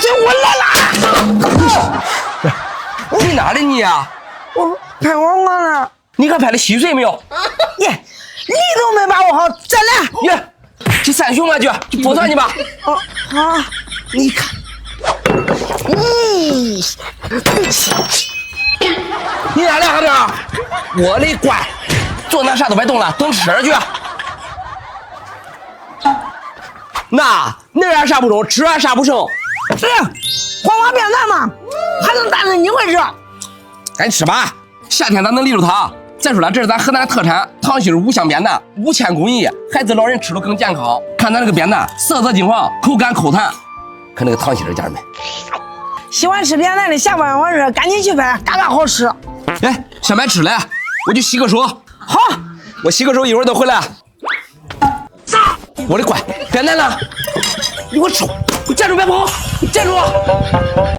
这我来了！你哪里你呀？我拍黄瓜呢。你看拍的稀碎没有？耶，你都没把握好，再来！耶，这三兄啊，就拨算你吧。哦，好，你看，咦，你哪来孩子？我的乖，坐那啥都别动了，等吃去。那点啥不中，吃啥不剩。是黄瓜便当嘛，还能当成你会吃？赶紧吃吧，夏天咱能立住它。再说了，这是咱河南的特产，糖心五香扁担，5000工艺，孩子老人吃了更健康。看咱这个扁担，色泽金黄，口感口弹。看那个糖心家人们，喜欢吃扁担的下班完事赶紧去拍，嘎嘎好吃。哎，先别吃了，我去洗个手。好，我洗个手，一会儿就回来。我的乖，扁担呢？你给我吃，给我站住，别跑，站住！